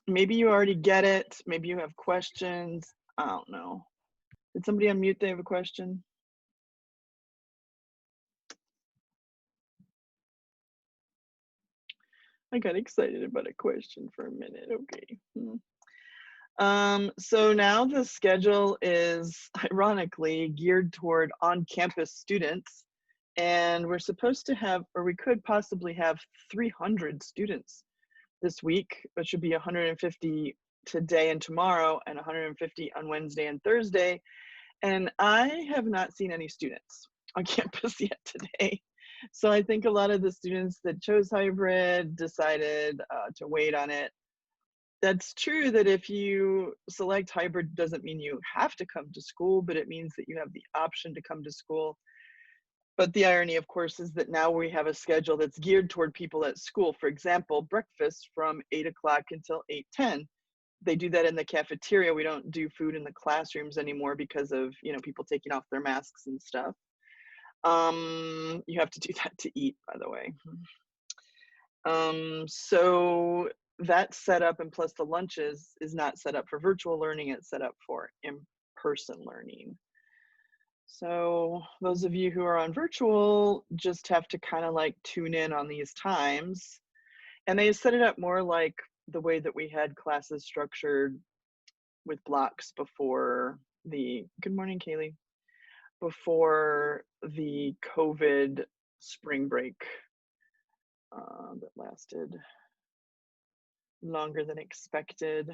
Maybe you already get it. Maybe you have questions. I don't know. Did somebody unmute? They have a question. I got excited about a question for a minute. Okay. So now the schedule is ironically geared toward on-campus students, and we're supposed to have, or we could possibly have 300 students this week, which should be 150 today and tomorrow and 150 on Wednesday and Thursday. And I have not seen any students on campus yet today. So I think a lot of the students that chose hybrid decided to wait on it. That's true that if you select hybrid doesn't mean you have to come to school, but it means that you have the option to come to school. But the irony, of course, is that now we have a schedule that's geared toward people at school. For example, breakfast from 8 o'clock until 8:10. They do that in the cafeteria. We don't do food in the classrooms anymore because of, people taking off their masks and stuff. You have to do that to eat, by the way. So that setup, and plus the lunches, is not set up for virtual learning. It's set up for in-person learning. So those of you who are on virtual just have to kind of like tune in on these times. And they set it up more like the way that we had classes structured with blocks before the, good morning, Kaylee, before the COVID spring break that lasted longer than expected.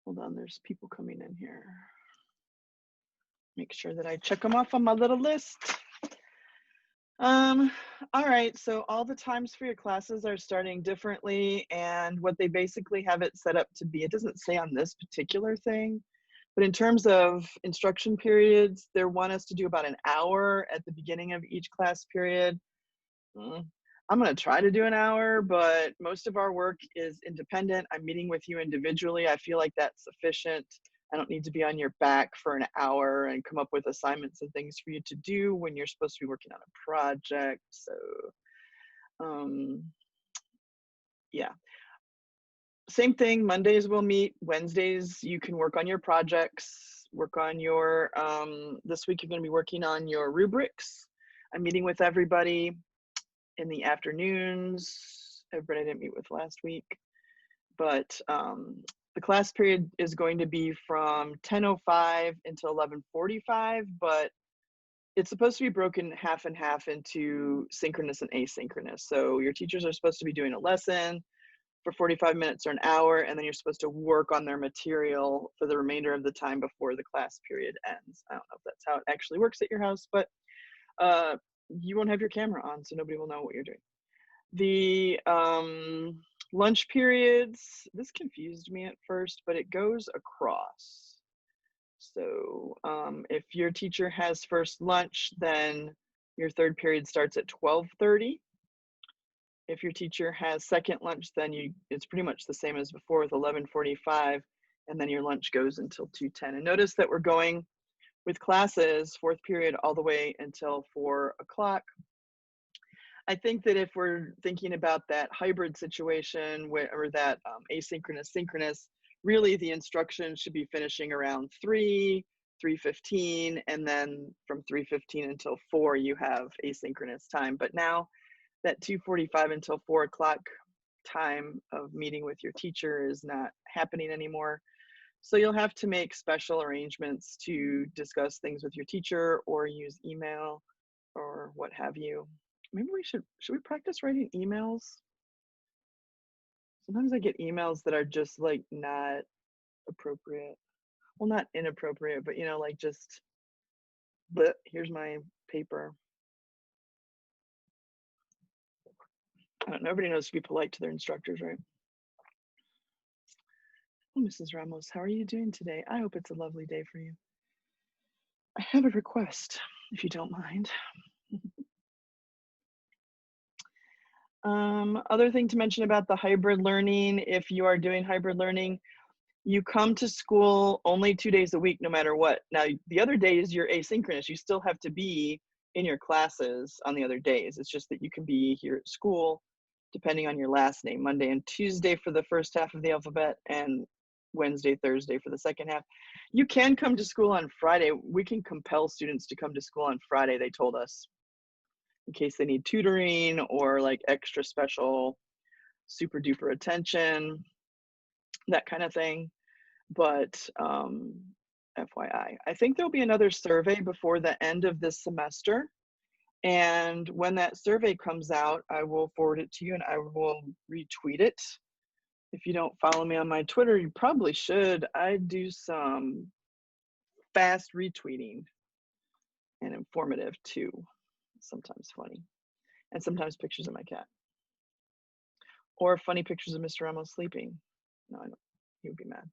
Hold on, there's people coming in here. Make sure that I check them off on my little list. All right, so all the times for your classes are starting differently, and what they basically have it set up to be, it doesn't say on this particular thing, but in terms of instruction periods, they want us to do about an hour at the beginning of each class period. I'm going to try to do an hour, but most of our work is independent. I'm meeting with you individually. I feel like that's sufficient. I don't need to be on your back for an hour and come up with assignments and things for you to do when you're supposed to be working on a project. So, yeah. Same thing, Mondays we'll meet, Wednesdays you can work on your projects, work on your, this week you're going to be working on your rubrics. I'm meeting with everybody in the afternoons, everybody I didn't meet with last week, but the class period is going to be from 10:05 until 11:45, but it's supposed to be broken half and half into synchronous and asynchronous. So your teachers are supposed to be doing a lesson for 45 minutes or an hour, and then you're supposed to work on their material for the remainder of the time before the class period ends. I don't know if that's how it actually works at your house, but you won't have your camera on, so nobody will know what you're doing. The lunch periods, this confused me at first, but it goes across. So if your teacher has first lunch, then your third period starts at 12:30. If your teacher has second lunch, then it's pretty much the same as before with 11:45, and then your lunch goes until 2:10. And notice that we're going with classes, fourth period, all the way until 4 o'clock. I think that if we're thinking about that hybrid situation or that asynchronous, synchronous, really the instruction should be finishing around 3:15, and then from 3:15 until 4, you have asynchronous time. But now that 2:45 until 4 o'clock time of meeting with your teacher is not happening anymore. So you'll have to make special arrangements to discuss things with your teacher or use email or what have you. Maybe should we practice writing emails? Sometimes I get emails that are just like not appropriate. Well, not inappropriate, but like just, but here's my paper. I don't know, everybody knows to be polite to their instructors, right? Oh, Mrs. Ramos, how are you doing today? I hope it's a lovely day for you. I have a request, if you don't mind. Other thing to mention about the hybrid learning, if you are doing hybrid learning, you come to school only 2 days a week, no matter what. Now, the other days you're asynchronous. You still have to be in your classes on the other days. It's just that you can be here at school depending on your last name, Monday and Tuesday for the first half of the alphabet, and Wednesday, Thursday for the second half. You can come to school on Friday. We can compel students to come to school on Friday, they told us, in case they need tutoring or like extra special super duper attention, that kind of thing. But FYI, I think there'll be another survey before the end of this semester. And when that survey comes out, I will forward it to you and I will retweet it. If you don't follow me on my Twitter, you probably should. I do some fast retweeting and informative too, sometimes funny, and sometimes pictures of my cat. Or funny pictures of Mr. Ramos sleeping. No, I don't, he would be mad.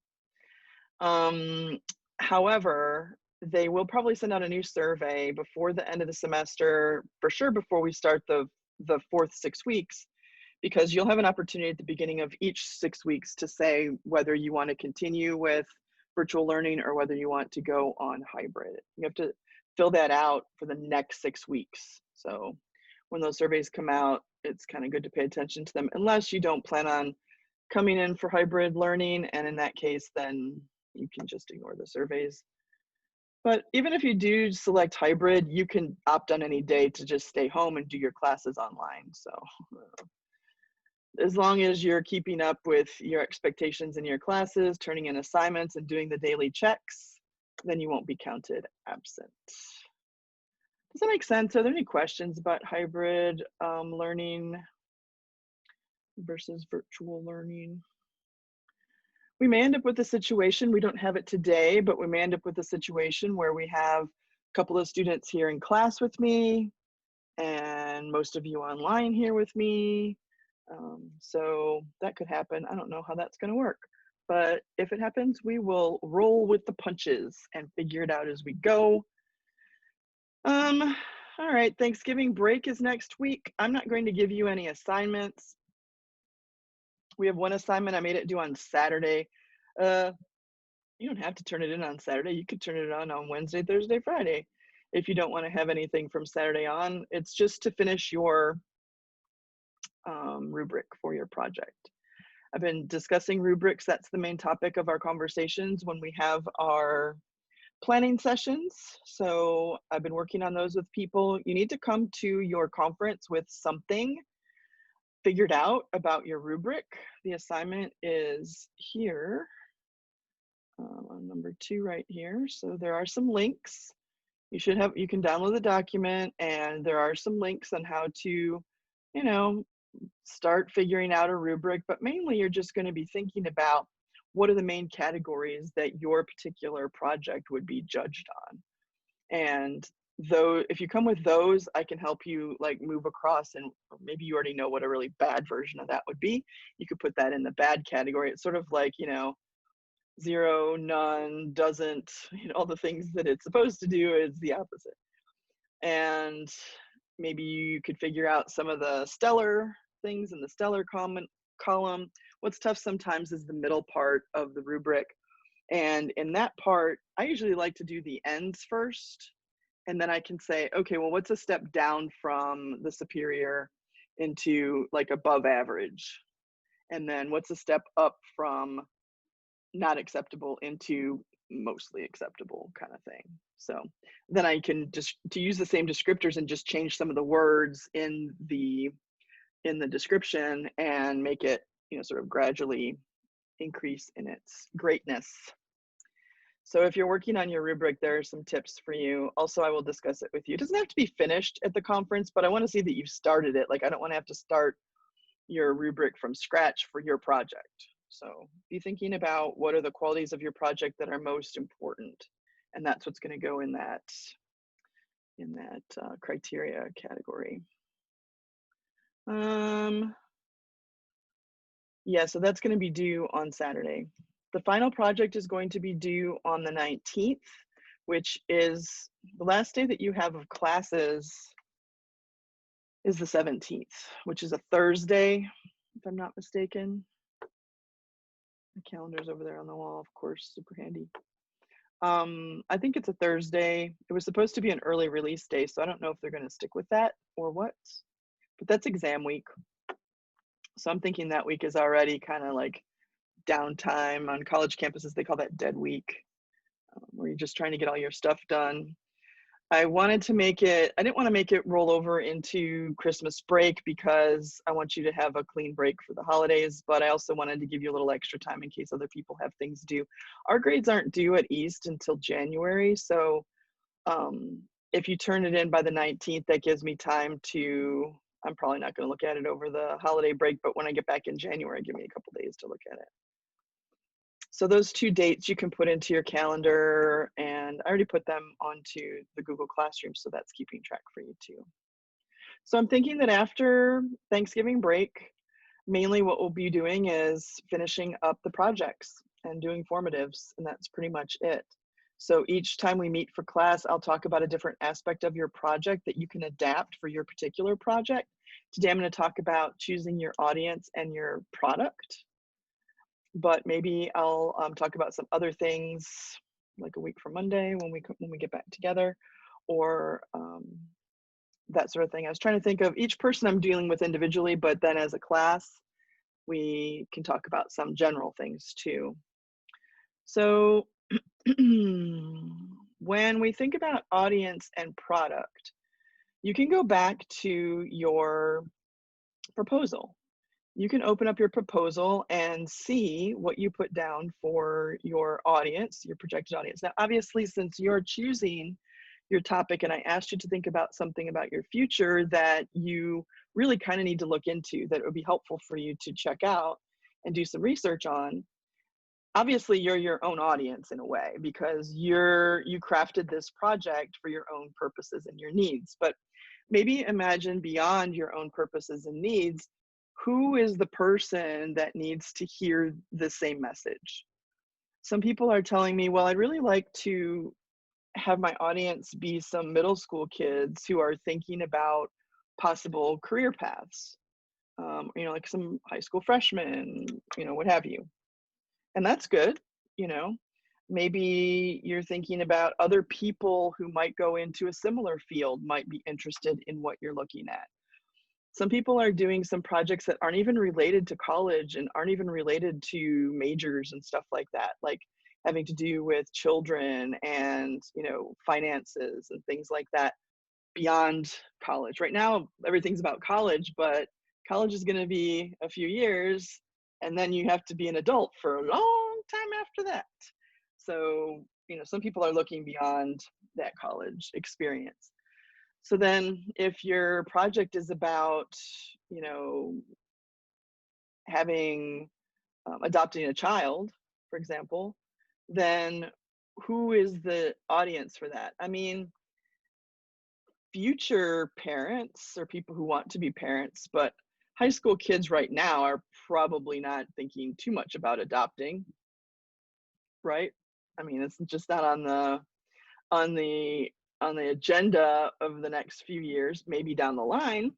However, they will probably send out a new survey before the end of the semester, for sure before we start the fourth 6 weeks, because you'll have an opportunity at the beginning of each 6 weeks to say whether you want to continue with virtual learning or whether you want to go on hybrid. You have to fill that out for the next 6 weeks. So when those surveys come out, it's kind of good to pay attention to them, unless you don't plan on coming in for hybrid learning. And in that case, then you can just ignore the surveys. But even if you do select hybrid, you can opt on any day to just stay home and do your classes online. So as long as you're keeping up with your expectations in your classes, turning in assignments and doing the daily checks, then you won't be counted absent. Does that make sense? Are there any questions about hybrid learning versus virtual learning? We may end up with a situation, we don't have it today, but we may end up with a situation where we have a couple of students here in class with me and most of you online here with me. So that could happen. I don't know how that's going to work, but if it happens, we will roll with the punches and figure it out as we go. All right, Thanksgiving break is next week. I'm not going to give you any assignments. We have one assignment I made it due on Saturday. You don't have to turn it in on Saturday. You could turn it on Wednesday, Thursday, Friday. If you don't want to have anything from Saturday on, it's just to finish your rubric for your project. I've been discussing rubrics. That's the main topic of our conversations when we have our planning sessions. So I've been working on those with people. You need to come to your conference with something figured out about your rubric. The assignment is here on number 2 right here. So there are some links. You can download the document, and there are some links on how to, start figuring out a rubric, but mainly you're just going to be thinking about what are the main categories that your particular project would be judged on. And though, if you come with those, I can help you like move across, and maybe you already know what a really bad version of that would be. You could put that in the bad category. It's sort of like, 0, none, doesn't, all the things that it's supposed to do is the opposite. And maybe you could figure out some of the stellar things in the stellar column. What's tough sometimes is the middle part of the rubric. And in that part, I usually like to do the ends first. And then I can say, okay, well, what's a step down from the superior into like above average? And then what's a step up from not acceptable into mostly acceptable kind of thing. So then I can just to use the same descriptors and just change some of the words in the description and make it, sort of gradually increase in its greatness. So if you're working on your rubric, there are some tips for you. Also, I will discuss it with you. It doesn't have to be finished at the conference, but I want to see that you've started it. Like, I don't want to have to start your rubric from scratch for your project. So be thinking about what are the qualities of your project that are most important. And that's what's going to go in that criteria category. Yeah, so that's going to be due on Saturday. The final project is going to be due on the 19th, which is the last day that you have of classes is the 17th, which is a Thursday, if I'm not mistaken. The calendar's over there on the wall, of course, super handy. I think it's a Thursday. It was supposed to be an early release day, so I don't know if they're going to stick with that or what, but that's exam week. So I'm thinking that week is already kind of like downtime. On college campuses, they call that dead week, where you're just trying to get all your stuff done. I wanted to make it, I didn't want to make it roll over into Christmas break because I want you to have a clean break for the holidays, but I also wanted to give you a little extra time in case other people have things due. Our grades aren't due at East until January, so if you turn it in by the 19th, that gives me time to, I'm probably not going to look at it over the holiday break, but when I get back in January, give me a couple days to look at it. So those 2 dates you can put into your calendar, and I already put them onto the Google Classroom, so that's keeping track for you too. So I'm thinking that after Thanksgiving break, mainly what we'll be doing is finishing up the projects and doing formatives, and that's pretty much it. So each time we meet for class, I'll talk about a different aspect of your project that you can adapt for your particular project. Today I'm going to talk about choosing your audience and your product, but maybe I'll talk about some other things like a week from Monday when we get back together, or that sort of thing. I was trying to think of each person I'm dealing with individually, but then as a class, we can talk about some general things too. So when we think about audience and product, you can go back to your proposal. You can open up your proposal and see what you put down for your audience, your projected audience. Now, obviously, since you're choosing your topic and I asked you to think about something about your future that you really kind of need to look into, that it would be helpful for you to check out and do some research on, obviously you're your own audience in a way because you crafted this project for your own purposes and your needs. But maybe imagine beyond your own purposes and needs, who is the person that needs to hear the same message? Some people are telling me, well, I'd really like to have my audience be some middle school kids who are thinking about possible career paths, like some high school freshmen, what have you. And that's good. Maybe you're thinking about other people who might go into a similar field might be interested in what you're looking at. Some people are doing some projects that aren't even related to college and aren't even related to majors and stuff like that, like having to do with children and, finances and things like that beyond college. Right now, everything's about college, but college is going to be a few years, and then you have to be an adult for a long time after that. So, some people are looking beyond that college experience. So then if your project is about, adopting a child, for example, then who is the audience for that? I mean, future parents or people who want to be parents, but high school kids right now are probably not thinking too much about adopting, right? I mean, it's just not on the agenda of the next few years, maybe down the line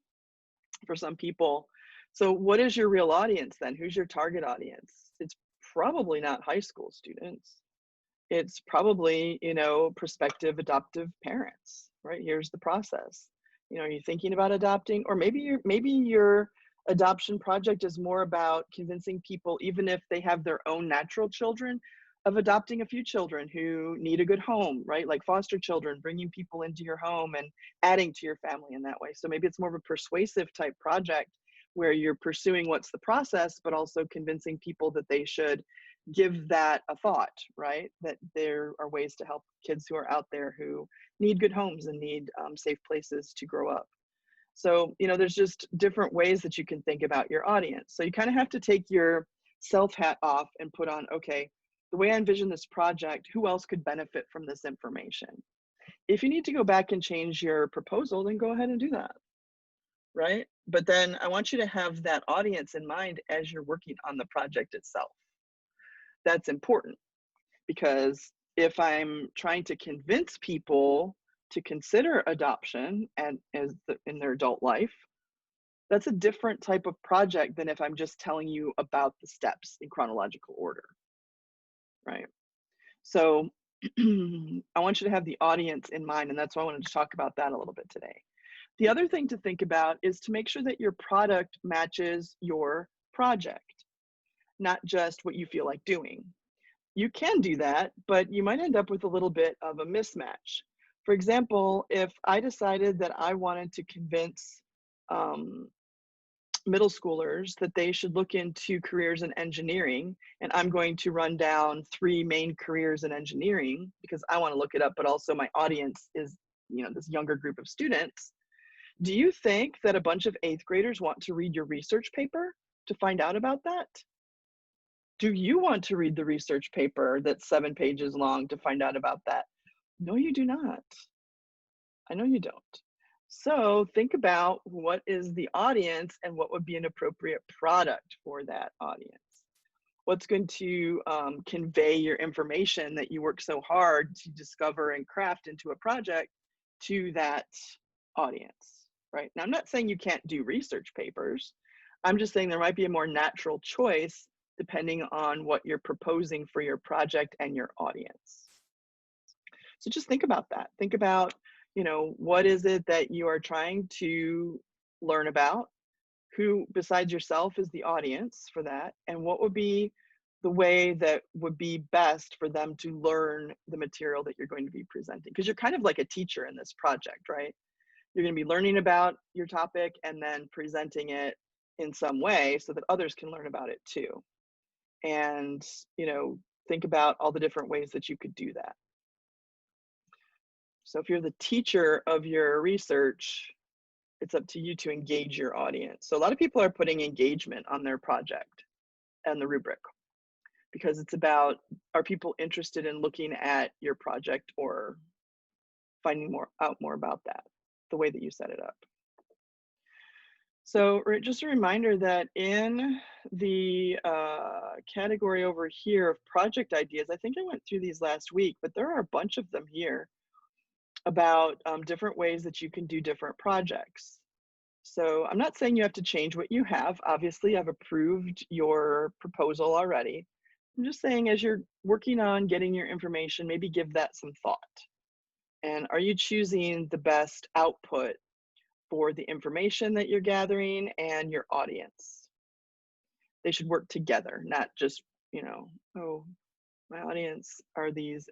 for some people. So what is your real audience then? Who's your target audience? It's probably not high school students. It's probably, prospective adoptive parents, right? Here's the process. Are you thinking about adopting? Or maybe your adoption project is more about convincing people, even if they have their own natural children, of adopting a few children who need a good home, right? Like foster children, bringing people into your home and adding to your family in that way. So maybe it's more of a persuasive type project where you're pursuing what's the process, but also convincing people that they should give that a thought, right? That there are ways to help kids who are out there who need good homes and need safe places to grow up. So, there's just different ways that you can think about your audience. So you kind of have to take your self hat off and put on, okay, the way I envision this project, who else could benefit from this information? If you need to go back and change your proposal, then go ahead and do that, right? But then I want you to have that audience in mind as you're working on the project itself. That's important because if I'm trying to convince people to consider adoption and in their adult life, that's a different type of project than if I'm just telling you about the steps in chronological order, right? So I want you to have the audience in mind, and that's why I wanted to talk about that a little bit today. The other thing to think about is to make sure that your product matches your project, not just what you feel like doing. You can do that, but you might end up with a little bit of a mismatch. For example, if I decided that I wanted to convince um, middle schoolers that they should look into careers in engineering, and I'm going to run down 3 main careers in engineering because I want to look it up, but also my audience is, this younger group of students. Do you think that a bunch of 8th graders want to read your research paper to find out about that? Do you want to read the research paper that's 7 pages long to find out about that? No, you do not. I know you don't. So think about what is the audience and what would be an appropriate product for that audience. What's going to convey your information that you work so hard to discover and craft into a project to that audience, right? Now, I'm not saying you can't do research papers. I'm just saying there might be a more natural choice depending on what you're proposing for your project and your audience. So just think about that. Think about, what is it that you are trying to learn about? Who besides yourself is the audience for that? And what would be the way that would be best for them to learn the material that you're going to be presenting? Because you're kind of like a teacher in this project, right? You're going to be learning about your topic and then presenting it in some way so that others can learn about it too. And, think about all the different ways that you could do that. So if you're the teacher of your research, it's up to you to engage your audience. So a lot of people are putting engagement on their project and the rubric because it's about, are people interested in looking at your project or finding out more about that, the way that you set it up. So just a reminder that in the category over here of project ideas, I think I went through these last week, but there are a bunch of them here about different ways that you can do different projects. So I'm not saying you have to change what you have. Obviously, I've approved your proposal already. I'm just saying as you're working on getting your information, maybe give that some thought. And are you choosing the best output for the information that you're gathering and your audience? They should work together, not just, oh, my audience are these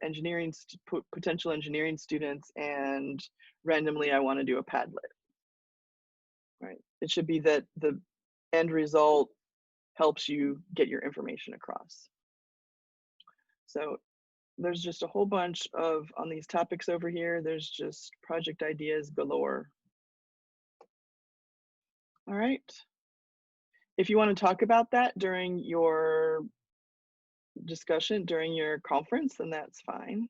potential engineering students, and randomly I want to do a Padlet, right? It should be that the end result helps you get your information across. So there's just a whole bunch on these topics over here, there's just project ideas galore. All right. If you want to talk about that during your discussion, during your conference, then that's fine.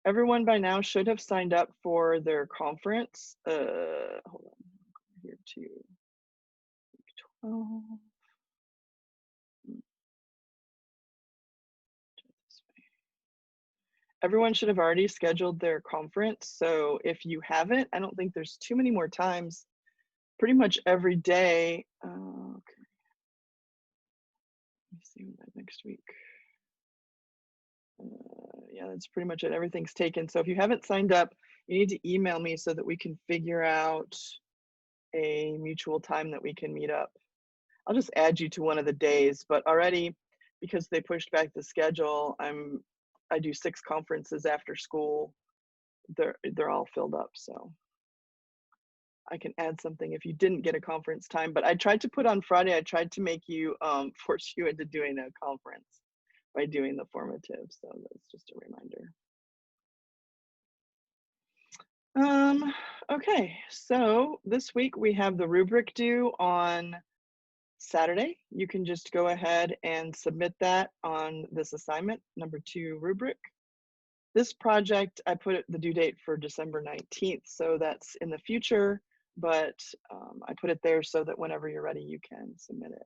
Everyone by now should have signed up for their conference. Hold on, here to 12. Everyone should have already scheduled their conference. So if you haven't, I don't think there's too many more times. Pretty much every day. Okay. Let me see what that next week. Yeah, that's pretty much it. Everything's taken. So if you haven't signed up, you need to email me so that we can figure out a mutual time that we can meet up. I'll just add you to one of the days, but already because they pushed back the schedule, I do 6 conferences after school. They're all filled up, so I can add something if you didn't get a conference time. But I tried to put on Friday, I tried to make you force you into doing a conference by doing the formative. So that's just a reminder. Okay, so this week we have the rubric due on Saturday. You can just go ahead and submit that on this assignment, number 2 rubric. This project, I put the due date for December 19th, so that's in the future, but I put it there so that whenever you're ready, you can submit it.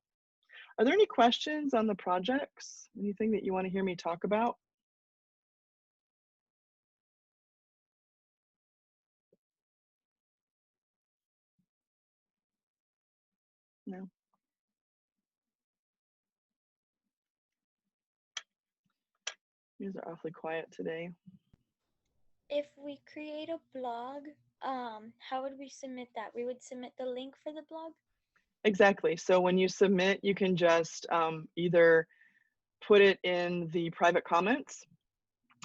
Are there any questions on the projects? Anything that you want to hear me talk about? No? You guys are awfully quiet today. If we create a blog, how would we submit that? We would submit the link for the blog? Exactly. So when you submit, you can just either put it in the private comments,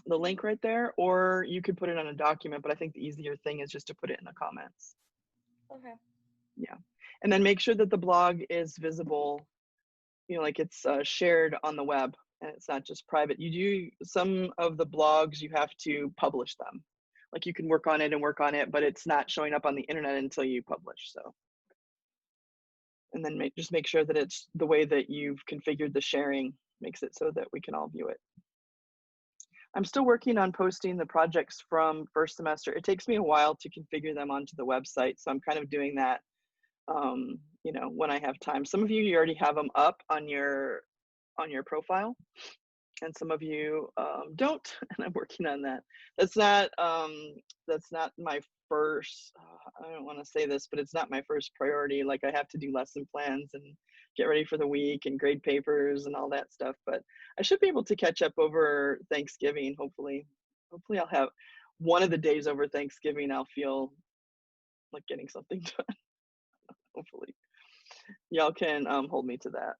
the link right there, or you could put it on a document, but I think the easier thing is just to put it in the comments. Okay. Yeah. And then make sure that the blog is visible, like it's shared on the web and it's not just private. You do some of the blogs, you have to publish them. Like you can work on it, but it's not showing up on the internet until you publish. So, and then just make sure that it's the way that you've configured the sharing makes it so that we can all view it. I'm still working on posting the projects from first semester. It takes me a while to configure them onto the website, so I'm kind of doing that when I have time. Some of you already have them up on your profile, and some of you don't, and I'm working on that. That's not my first, I don't want to say this, but it's not my first priority. Like I have to do lesson plans and get ready for the week and grade papers and all that stuff, but I should be able to catch up over Thanksgiving. Hopefully I'll have one of the days over Thanksgiving, I'll feel like getting something done. Hopefully y'all can hold me to that.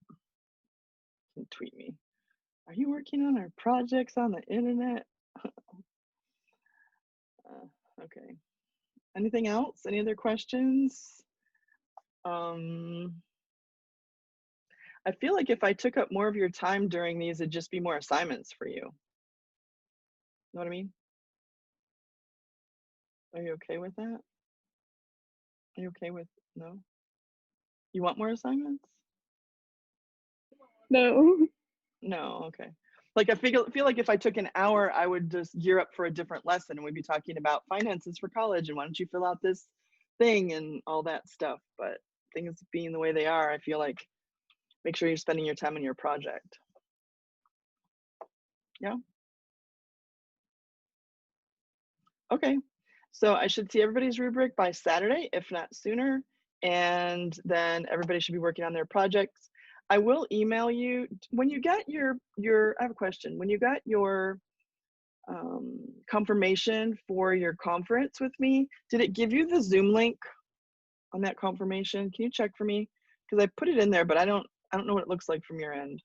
You can tweet me. Are you working on our projects on the internet? Okay. Anything else? Any other questions? I feel like if I took up more of your time during these, it'd just be more assignments for you. Know what I mean? Are you okay with that? Are you okay with no? You want more assignments? No. No, okay. Like I feel like if I took an hour, I would just gear up for a different lesson and we'd be talking about finances for college and why don't you fill out this thing and all that stuff. But things being the way they are, I feel like make sure you're spending your time on your project. Yeah. Okay. So I should see everybody's rubric by Saturday, if not sooner. And then everybody should be working on their projects. I will email you when you get your I have a question. When you got your confirmation for your conference with me, did it give you the Zoom link on that confirmation? Can you check for me? Because I put it in there, but I don't know what it looks like from your end.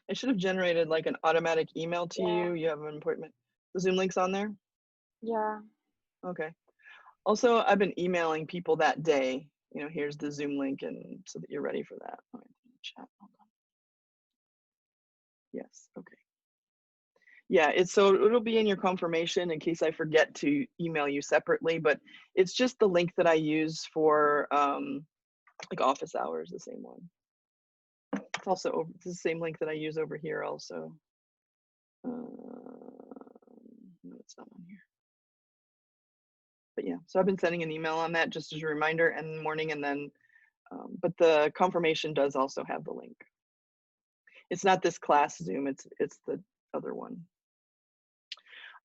I should have generated like an automatic email to you. You have an appointment. The Zoom link's on there? Yeah. Okay. Also, I've been emailing people that day, here's the Zoom link, and so that you're ready for that. All right, chat. Hold on. Yes, okay. Yeah, it'll be in your confirmation in case I forget to email you separately, but it's just the link that I use for like office hours, the same one. It's also it's the same link that I use over here also. No, it's not on here. But yeah, so I've been sending an email on that just as a reminder in the morning, and then, but the confirmation does also have the link. It's not this class Zoom, it's the other one.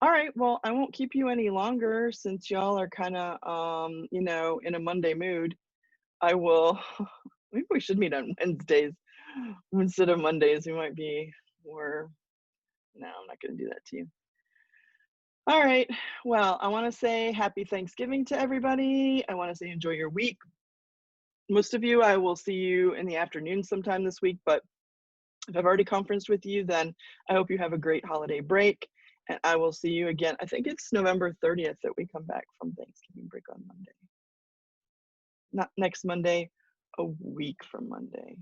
All right, well, I won't keep you any longer since y'all are kind of, in a Monday mood. I will, maybe we should meet on Wednesdays instead of Mondays. We might be more, no, I'm not going to do that to you. All right, well, I want to say happy Thanksgiving to everybody. I want to say enjoy your week. Most of you, I will see you in the afternoon sometime this week, but if I've already conferenced with you, then I hope you have a great holiday break. And I will see you again. I think it's November 30th that we come back from Thanksgiving break on Monday. Not next Monday, a week from Monday.